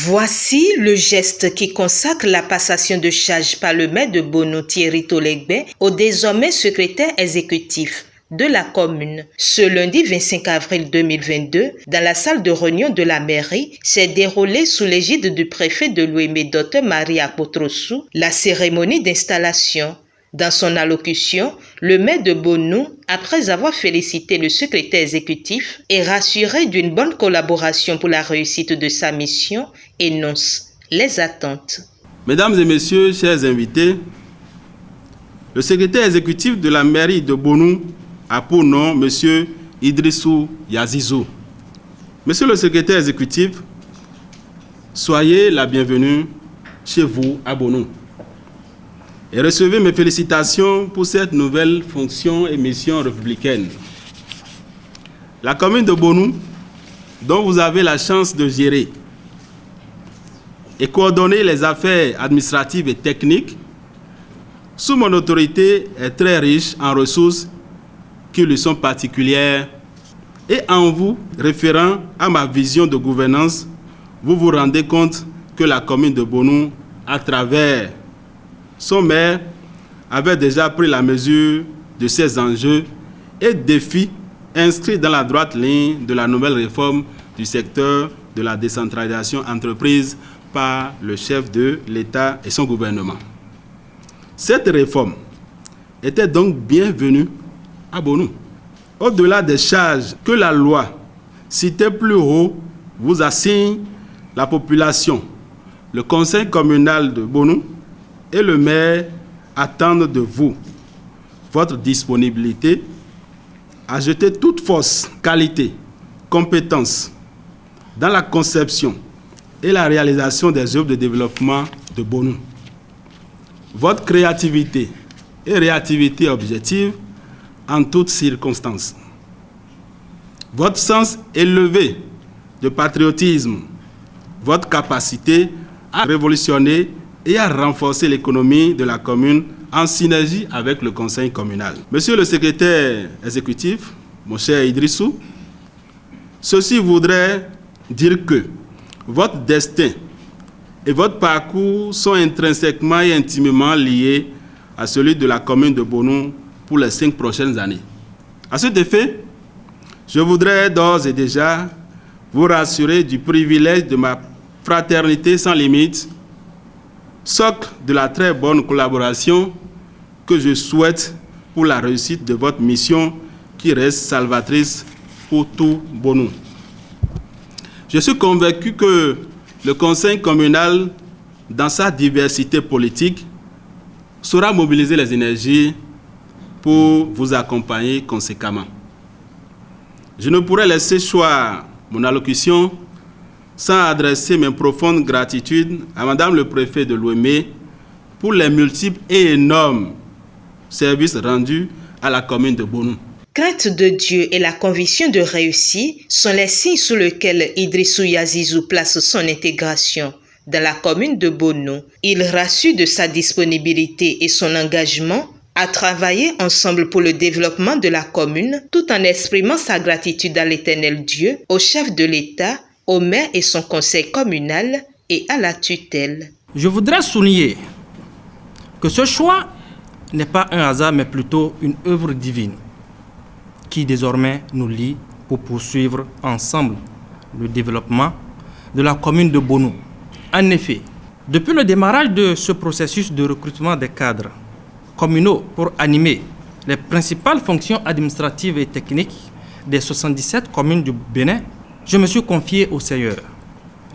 Voici le geste qui consacre la passation de charge par le maire de Bonou, Thierry Tolegbe, au désormais secrétaire exécutif de la commune. Ce lundi 25 avril 2022, dans la salle de réunion de la mairie, s'est déroulée sous l'égide du préfet de Lomé, Dr Maria Potrossou, la cérémonie d'installation. Dans son allocution, le maire de Bonou, après avoir félicité le secrétaire exécutif et rassuré d'une bonne collaboration pour la réussite de sa mission, énonce les attentes. Mesdames et messieurs, chers invités, le secrétaire exécutif de la mairie de Bonou a pour nom M. Idrissou Yazizou. Monsieur le secrétaire exécutif, soyez la bienvenue chez vous à Bonou. Et recevez mes félicitations pour cette nouvelle fonction et mission républicaine. La commune de Bonou, dont vous avez la chance de gérer et coordonner les affaires administratives et techniques, sous mon autorité est très riche en ressources qui lui sont particulières et en vous, référant à ma vision de gouvernance, vous vous rendez compte que la commune de Bonou, à travers son maire, avait déjà pris la mesure de ces enjeux et défis inscrits dans la droite ligne de la nouvelle réforme du secteur de la décentralisation entreprise par le chef de l'État et son gouvernement. Cette réforme était donc bienvenue à Bonou. Au-delà des charges que la loi, citée plus haut, vous assigne, la population, le conseil communal de Bonou et le maire attendent de vous votre disponibilité à jeter toute force, qualité, compétence dans la conception et la réalisation des œuvres de développement de Bonou. Votre créativité et réactivité objective en toutes circonstances. Votre sens élevé de patriotisme, votre capacité à révolutionner et à renforcer l'économie de la commune en synergie avec le conseil communal. Monsieur le secrétaire exécutif, mon cher Idrissou, ceci voudrait dire que votre destin et votre parcours sont intrinsèquement et intimement liés à celui de la commune de Bonou pour les 5 prochaines années. À cet effet, je voudrais d'ores et déjà vous rassurer du privilège de ma fraternité sans limite, socle de la très bonne collaboration que je souhaite pour la réussite de votre mission qui reste salvatrice pour tout Bonou. Je suis convaincu que le conseil communal, dans sa diversité politique, saura mobiliser les énergies pour vous accompagner conséquemment. Je ne pourrais laisser choir mon allocution sans adresser mes profondes gratitudes à Madame le préfet de Lomé pour les multiples et énormes services rendus à la commune de Bonou. Crainte de Dieu et la conviction de réussir sont les signes sous lesquels Idrissou Yazizou place son intégration dans la commune de Bonou. Il rassure de sa disponibilité et son engagement à travailler ensemble pour le développement de la commune, tout en exprimant sa gratitude à l'Éternel Dieu, au chef de l'État, au maire et son conseil communal et à la tutelle. Je voudrais souligner que ce choix n'est pas un hasard, mais plutôt une œuvre divine qui désormais nous lie pour poursuivre ensemble le développement de la commune de Bonou. En effet, depuis le démarrage de ce processus de recrutement des cadres communaux pour animer les principales fonctions administratives et techniques des 77 communes du Bénin, je me suis confié au Seigneur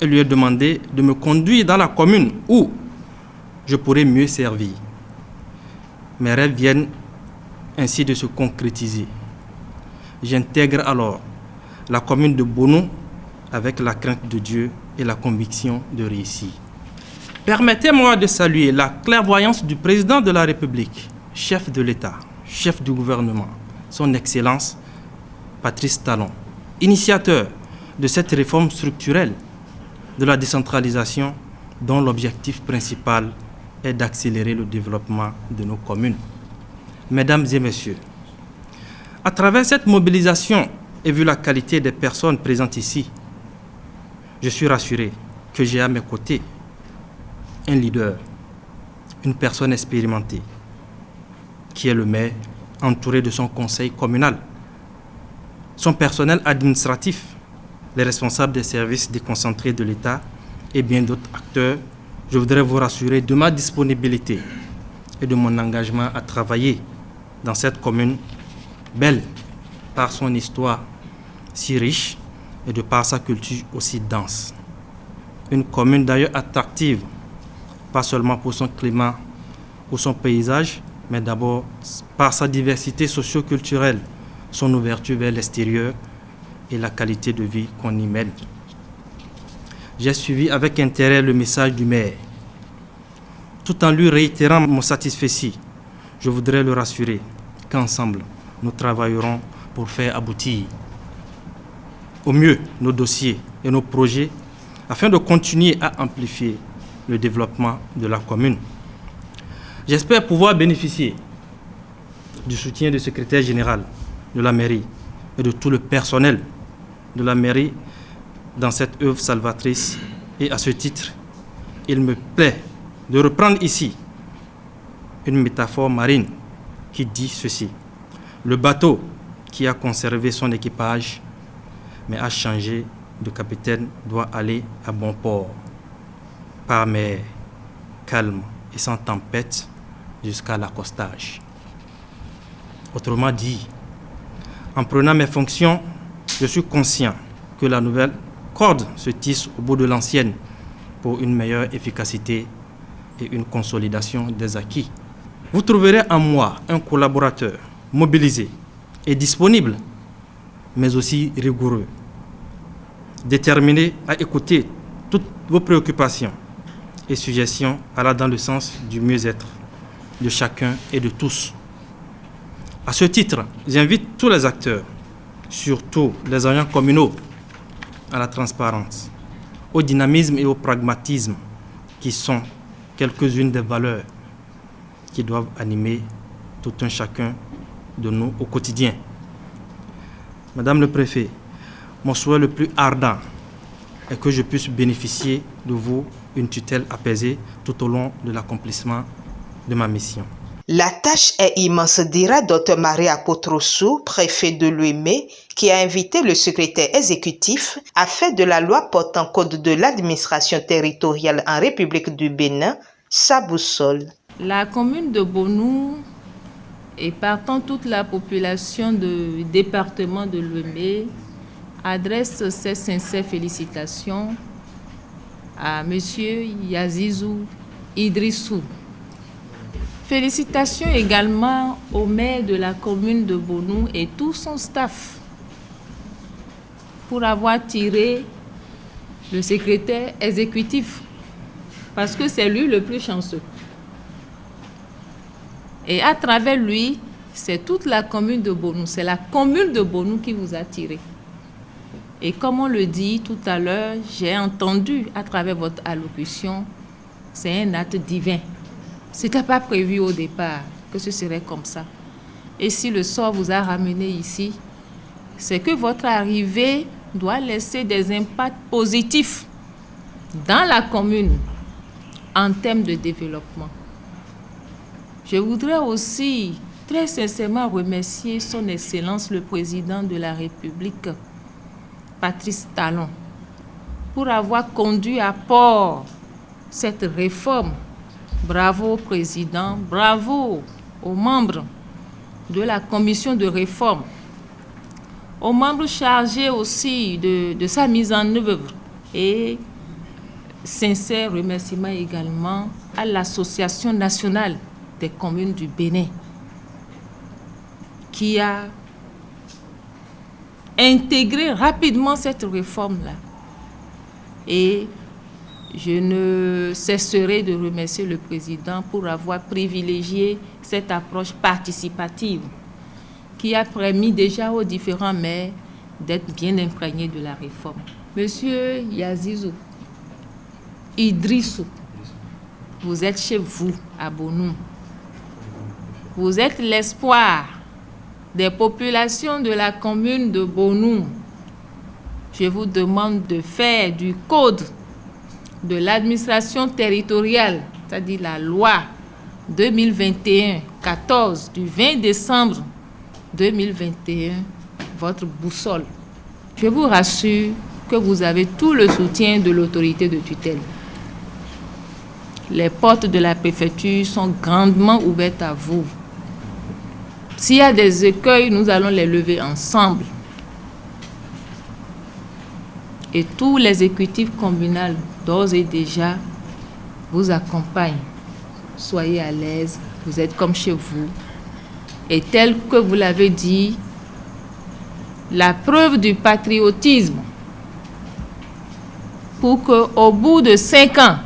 et lui ai demandé de me conduire dans la commune où je pourrais mieux servir. Mes rêves viennent ainsi de se concrétiser. J'intègre alors la commune de Bonou avec la crainte de Dieu et la conviction de réussir. Permettez-moi de saluer la clairvoyance du président de la République, chef de l'État, chef du gouvernement, son Excellence Patrice Talon, initiateur de cette réforme structurelle de la décentralisation dont l'objectif principal est d'accélérer le développement de nos communes. Mesdames et messieurs, à travers cette mobilisation et vu la qualité des personnes présentes ici, je suis rassuré que j'ai à mes côtés un leader, une personne expérimentée, qui est le maire, entouré de son conseil communal, son personnel administratif, les responsables des services déconcentrés de l'État et bien d'autres acteurs. Je voudrais vous rassurer de ma disponibilité et de mon engagement à travailler dans cette commune belle par son histoire si riche et de par sa culture aussi dense. Une commune d'ailleurs attractive, pas seulement pour son climat ou son paysage, mais d'abord par sa diversité socio-culturelle, son ouverture vers l'extérieur et la qualité de vie qu'on y mène. J'ai suivi avec intérêt le message du maire. Tout en lui réitérant mon satisfecit, je voudrais le rassurer qu'ensemble, nous travaillerons pour faire aboutir au mieux nos dossiers et nos projets afin de continuer à amplifier le développement de la commune. J'espère pouvoir bénéficier du soutien du secrétaire général de la mairie et de tout le personnel de la mairie dans cette œuvre salvatrice. Et à ce titre, il me plaît de reprendre ici une métaphore marine qui dit ceci. Le bateau qui a conservé son équipage mais a changé de capitaine doit aller à bon port, par mer calme et sans tempête jusqu'à l'accostage. Autrement dit, en prenant mes fonctions, je suis conscient que la nouvelle corde se tisse au bout de l'ancienne pour une meilleure efficacité et une consolidation des acquis. Vous trouverez en moi un collaborateur mobilisé et disponible, mais aussi rigoureux, déterminé à écouter toutes vos préoccupations et suggestions allant dans le sens du mieux-être de chacun et de tous. À ce titre, j'invite tous les acteurs, surtout les agents communaux, à la transparence, au dynamisme et au pragmatisme, qui sont quelques-unes des valeurs qui doivent animer tout un chacun de nous au quotidien. Madame le préfet, mon souhait le plus ardent est que je puisse bénéficier de vous une tutelle apaisée tout au long de l'accomplissement de ma mission. La tâche est immense, dira Dr Maria Potrosu, préfet de Lomé, qui a invité le secrétaire exécutif à faire de la loi portant code de l'administration territoriale en République du Bénin sa boussole. La commune de Bonou et partant toute la population du département de Lomé adresse ses sincères félicitations à M. Yazizou Idrissou. Félicitations également au maire de la commune de Bonou et tout son staff pour avoir tiré le secrétaire exécutif, parce que c'est lui le plus chanceux. Et à travers lui, c'est toute la commune de Bonou, c'est la commune de Bonou qui vous a tiré. Et comme on le dit tout à l'heure, j'ai entendu à travers votre allocution, c'est un acte divin. Ce n'était pas prévu au départ que ce serait comme ça. Et si le sort vous a ramené ici, c'est que votre arrivée doit laisser des impacts positifs dans la commune en termes de développement. Je voudrais aussi très sincèrement remercier son Excellence le Président de la République, Patrice Talon, pour avoir conduit à port cette réforme. Bravo au président, bravo aux membres de la commission de réforme, aux membres chargés aussi de sa mise en œuvre, et sincère remerciement également à l'Association nationale des communes du Bénin qui a intégré rapidement cette réforme-là. Et je ne cesserai de remercier le président pour avoir privilégié cette approche participative qui a permis déjà aux différents maires d'être bien imprégnés de la réforme. Monsieur Yazizou Idrissou, vous êtes chez vous à Bonou. Vous êtes l'espoir des populations de la commune de Bonou. Je vous demande de faire du code de l'administration territoriale, c'est-à-dire la loi 2021-14 du 20 décembre 2021, votre boussole. Je vous rassure que vous avez tout le soutien de l'autorité de tutelle. Les portes de la préfecture sont grandement ouvertes à vous. S'il y a des écueils, nous allons les lever ensemble. Et tous les exécutifs communaux, d'ores et déjà, vous accompagnent. Soyez à l'aise, vous êtes comme chez vous. Et tel que vous l'avez dit, la preuve du patriotisme pour qu'au bout de 5 ans,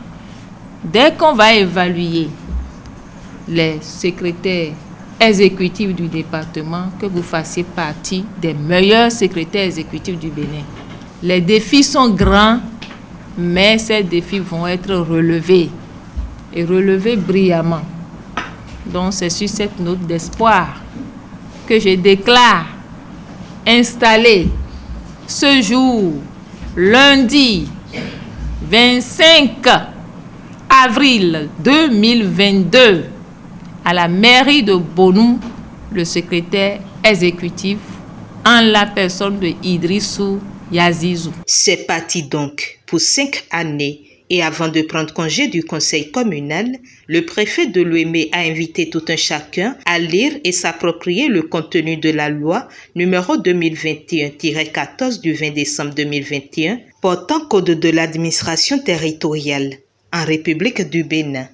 dès qu'on va évaluer les secrétaires exécutifs du département, que vous fassiez partie des meilleurs secrétaires exécutifs du Bénin. Les défis sont grands, mais ces défis vont être relevés et relevés brillamment. Donc c'est sur cette note d'espoir que je déclare installé ce jour, lundi 25 avril 2022, à la mairie de Bonou, le secrétaire exécutif en la personne de Idrissou Yazizou. C'est parti donc pour 5 années. Et avant de prendre congé du conseil communal, le préfet de l'Ouémé a invité tout un chacun à lire et s'approprier le contenu de la loi numéro 2021-14 du 20 décembre 2021 portant code de l'administration territoriale en République du Bénin.